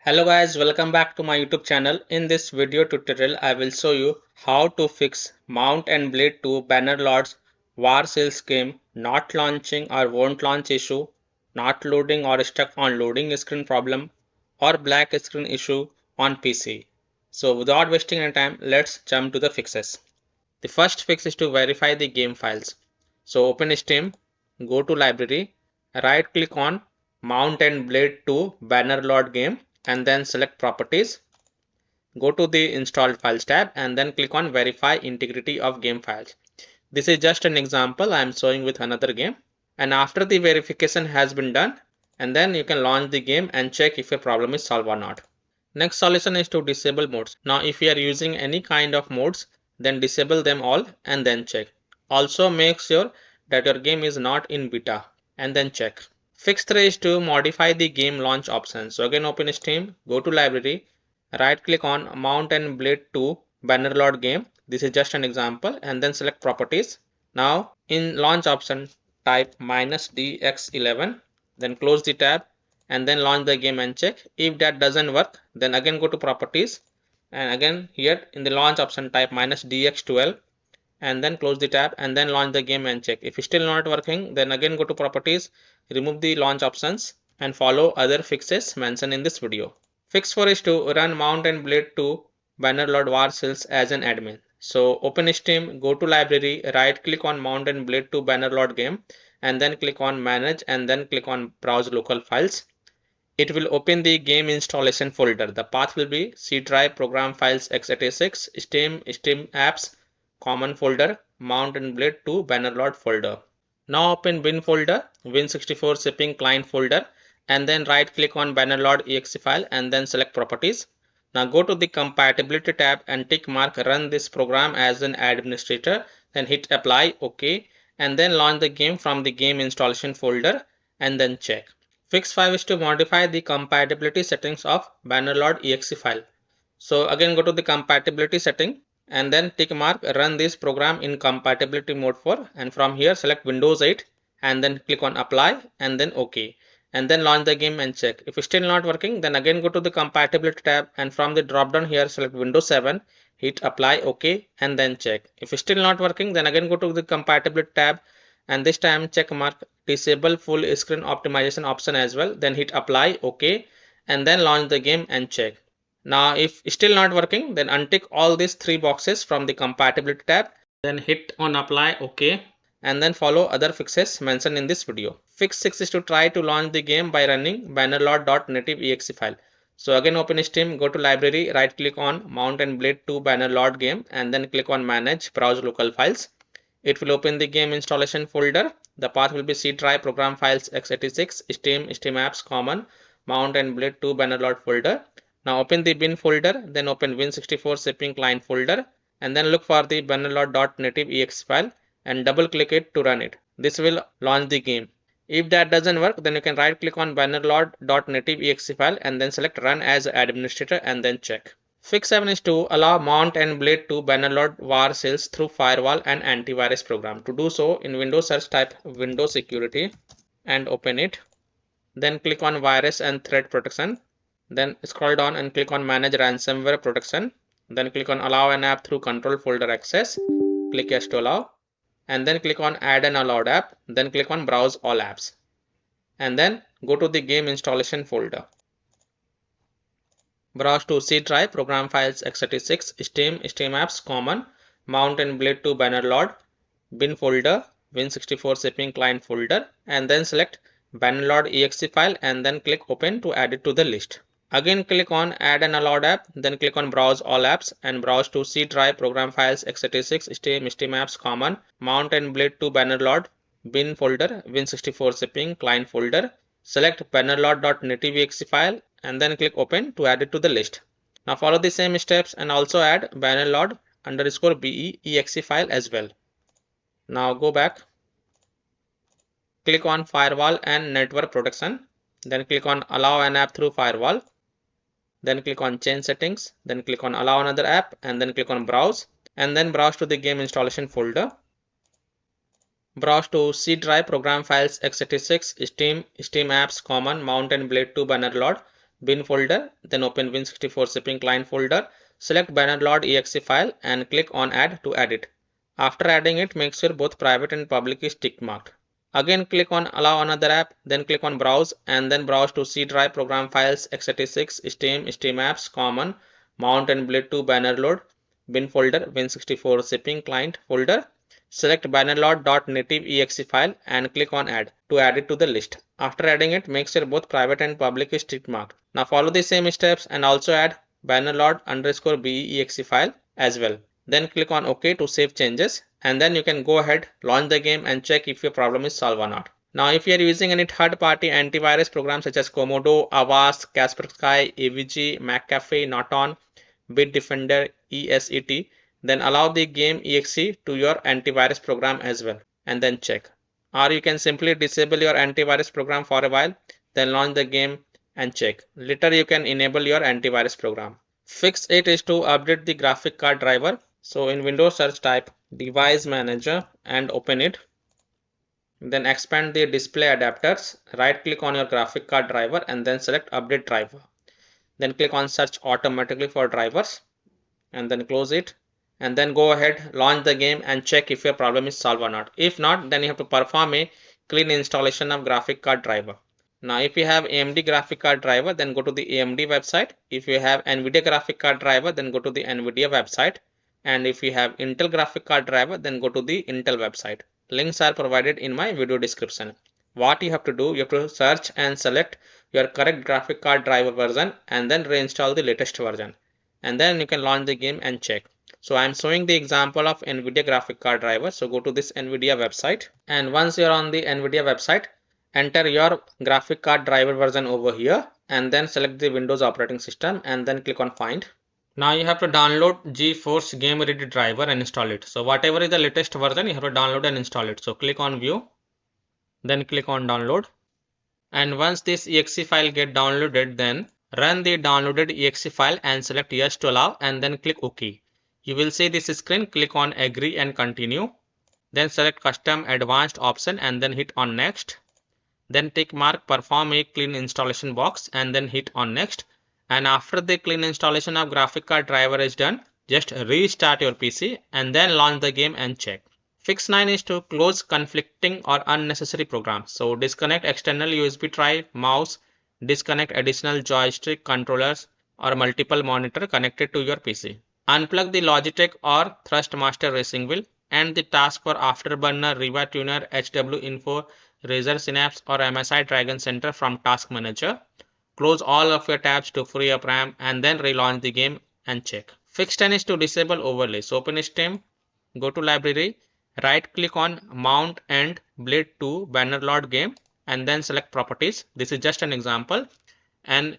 Hello guys, welcome back to my YouTube channel. In this video tutorial, I will show you how to fix Mount and Blade 2 Bannerlord's War Sales game not launching or won't launch issue, not loading or stuck on loading screen problem, or black screen issue on PC. So without wasting any time, let's jump to the fixes. The first fix is to verify the game files. So open Steam, go to library, right click on Mount and Blade 2 Bannerlord game and then select properties. Go to the installed files tab and then click on verify integrity of game files. This is just an example I am showing with another game. And after the verification has been done, and then you can launch the game and check if a problem is solved or not. Next solution is to disable modes. Now if you are using any kind of modes, then disable them all and then check. Also make sure that your game is not in beta and then check. Fix 3 is to modify the game launch option. So again open Steam, go to library, right click on Mount and Blade 2 Bannerlord game. This is just an example and then select properties. Now in launch option type -dx11, then close the tab and then launch the game and check. If that doesn't work, then again go to properties and again here in the launch option type -dx12 and then close the tab and then launch the game and check. If it's still not working, then again go to properties, remove the launch options and follow other fixes mentioned in this video. Fix 4 is to run Mount and Blade 2 Bannerlord War Sales as an admin. So open Steam, go to library, right click on Mount and Blade 2 Bannerlord game and then click on manage and then click on browse local files. It will open the game installation folder. The path will be C drive, program files, x86, Steam apps, common folder, Mount and Blade 2 Bannerlord folder. Now open bin folder, Win64 shipping client folder and then right click on Bannerlord exe file and then select properties. Now go to the compatibility tab and tick mark run this program as an administrator, then hit apply, OK, and then launch the game from the game installation folder and then check. Fix 5 is to modify the compatibility settings of Bannerlord exe file. So again go to the compatibility setting and then tick mark run this program in compatibility mode 4 and from here select Windows 8 and then click on apply and then OK and then launch the game and check. If it's still not working, then again go to the compatibility tab and from the drop down here select Windows 7, hit apply, OK and then check. If it's still not working, then again go to the compatibility tab and this time check mark disable full screen optimization option as well, then hit apply, OK and then launch the game and check. Now if still not working, then untick all these three boxes from the compatibility tab, then hit on apply, OK and then follow other fixes mentioned in this video. Fix 6 is to try to launch the game by running bannerlord.native exe file. So again open Steam, go to library, right click on Mount and Blade 2 Bannerlord game and then click on manage browse local files. It will open the game installation folder. The path will be C drive, program files, x86, Steam apps, common, Mount and Blade 2 Bannerlord folder. Now open the bin folder, then open Win64 shipping client folder and then look for the bannerlord.native exe file and double click it to run it. This will launch the game. If that doesn't work, then you can right click on bannerlord.native exe file and then select run as administrator and then check. Fix 7 is to allow Mount and Blade 2 Bannerlord War Sales through Firewall and antivirus program. To do so, in Windows search type Windows Security and open it. Then click on Virus and Threat Protection. Then scroll down and click on Manage Ransomware Protection. Then click on Allow an app through Control Folder Access. Click Yes to allow. And then click on Add an allowed app. Then click on Browse all apps. And then go to the game installation folder. Browse to C drive, program files, x86, Steam apps, common, Mount and Blade 2 Bannerlord, bin folder, Win64 shipping client folder, and then select Bannerlord exe file and then click open to add it to the list. Again click on add an allowed app, then click on browse all apps and browse to C drive, program files, x86, Steam apps, common, Mount and Blade 2 Bannerlord, bin folder, Win64 shipping client folder. Select bannerlord.native exe file and then click open to add it to the list. Now follow the same steps and also add bannerlord_be exe file as well. Now go back, click on Firewall and Network Protection, then click on Allow an app through Firewall, then click on Change Settings, then click on Allow another app and then click on Browse and then browse to the game installation folder. Browse to C drive, program files, x86, Steam apps, common, Mount and Blade 2 Bannerlord, bin folder, then open Win64 shipping client folder, select Bannerlord exe file and click on add to add it. After adding it, make sure both private and public is tick marked. Again click on allow another app, then click on browse and then browse to C drive program files x86, Steam, Steam apps, common, mount and blade to Bannerlord, bin folder, Win64 shipping client folder. Select bannerlord.native exe file and click on add to add it to the list. After adding it, make sure both private and public is tick marked. Now follow the same steps and also add bannerlord_be.exe file as well. Then click on OK to save changes and then you can go ahead, launch the game and check if your problem is solved or not. Now if you are using any third-party antivirus programs such as Komodo, Avast, Kaspersky, AVG, McAfee, Norton, Bitdefender, ESET, then allow the game exe to your antivirus program as well and then check. Or you can simply disable your antivirus program for a while, then launch the game and check. Later you can enable your antivirus program. Fix it is to update the graphic card driver. So in Windows search type device manager and open it. Then expand the display adapters, right click on your graphic card driver and then select update driver. Then click on search automatically for drivers and then close it and then go ahead, launch the game and check if your problem is solved or not. If not, then you have to perform a clean installation of graphic card driver. Now if you have AMD graphic card driver, then go to the AMD website. If you have NVIDIA graphic card driver, then go to the NVIDIA website. And if you have Intel graphic card driver, then go to the Intel website. Links are provided in my video description. What you have to do, you have to search and select your correct graphic card driver version and then reinstall the latest version. And then you can launch the game and check. So I am showing the example of NVIDIA graphic card driver. So go to this NVIDIA website and once you are on the NVIDIA website, enter your graphic card driver version over here and then select the Windows operating system and then click on find. Now you have to download GeForce Game Ready driver and install it. So whatever is the latest version, you have to download and install it. So click on view, then click on download. And once this exe file get downloaded, then run the downloaded exe file and select yes to allow and then click OK. You will see this screen, click on agree and continue. Then select custom advanced option and then hit on next. Then tick mark perform a clean installation box and then hit on next. And after the clean installation of graphic card driver is done, just restart your PC and then launch the game and check. Fix 9 is to close conflicting or unnecessary programs. So disconnect external USB drive, mouse, disconnect additional joystick controllers or multiple monitor connected to your PC. Unplug the Logitech or Thrustmaster racing wheel and the task for Afterburner, Riva Tuner, HW Info, Razer Synapse or MSI Dragon Center from Task Manager. Close all of your tabs to free up RAM and then relaunch the game and check. Fix 10 is to disable overlays. So open Steam, go to library, right click on mount and blade to Bannerlord game and then select properties. This is just an example and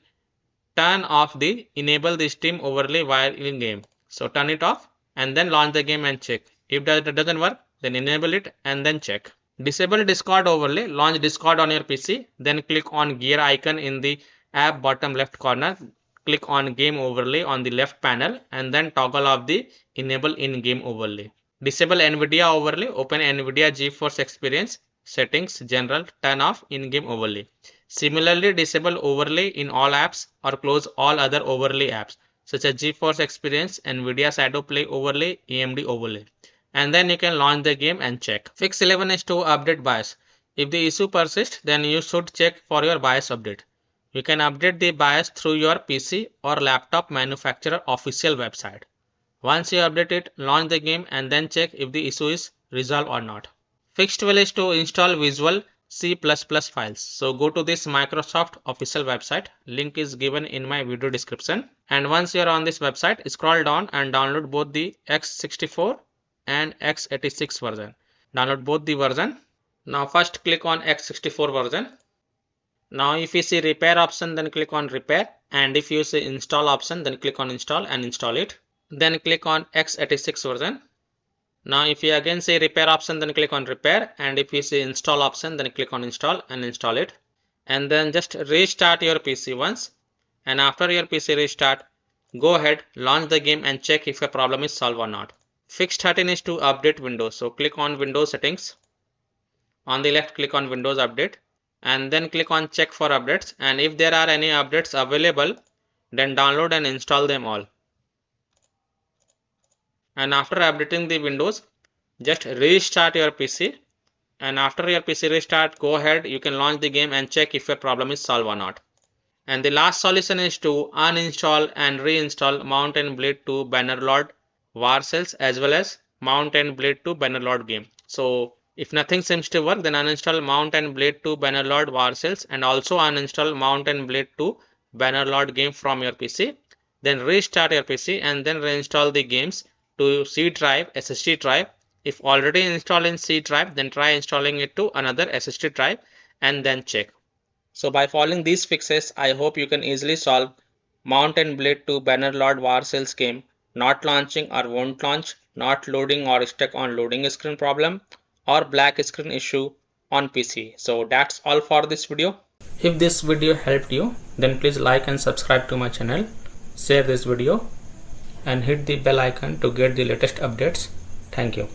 turn off the enable the Steam overlay while in game. So turn it off and then launch the game and check. If that doesn't work, then enable it and then check. Disable Discord overlay, launch Discord on your PC, then click on gear icon in the app bottom left corner, click on game overlay on the left panel and then toggle off the enable in-game overlay. Disable NVIDIA overlay, open NVIDIA GeForce Experience, settings, general, turn off in-game overlay. Similarly, disable overlay in all apps or close all other overlay apps such as GeForce Experience, NVIDIA Shadow Play overlay, AMD overlay. And then you can launch the game and check. Fix 11 is to update BIOS. If the issue persists, then you should check for your BIOS update. You can update the BIOS through your PC or laptop manufacturer official website. Once you update it, launch the game and then check if the issue is resolved or not. Fix 12 is to install Visual C++ files. So go to this Microsoft official website. Link is given in my video description. And once you are on this website, scroll down and download both the x64 and x86 version. Download both the version. Now first click on x64 version. Now if you see repair option, then click on repair, and if you see install option, then click on install and install it. Then click on x86 version. Now if you again see repair option, then click on repair, and if you see install option, then click on install and install it. And then just restart your PC once, and after your PC restart, go ahead, launch the game and check if your problem is solved or not. Fix 13 is to update Windows. So click on Windows settings. On the left, click on Windows Update. and then click on check for updates, and if there are any updates available, then download and install them all. And after updating the Windows, just restart your PC, and after your PC restart, go ahead, you can launch the game and check if your problem is solved or not. And the last solution is to uninstall and reinstall Mount and Blade 2 Bannerlord War Cells as well as Mount and Blade 2 Bannerlord game. So if nothing seems to work, then uninstall Mount and Blade 2 Bannerlord War Cells and also uninstall Mount and Blade 2 Bannerlord game from your PC. Then restart your PC and then reinstall the games to C drive, SSD drive. If already installed in C drive, then try installing it to another SSD drive and then check. So by following these fixes, I hope you can easily solve Mount and Blade 2 Bannerlord War Cells game not launching or won't launch, not loading or stuck on loading screen problem, or black screen issue on PC. So that's all for this video. If this video helped you, then please like and subscribe to my channel, share this video and hit the bell icon to get the latest updates. Thank you.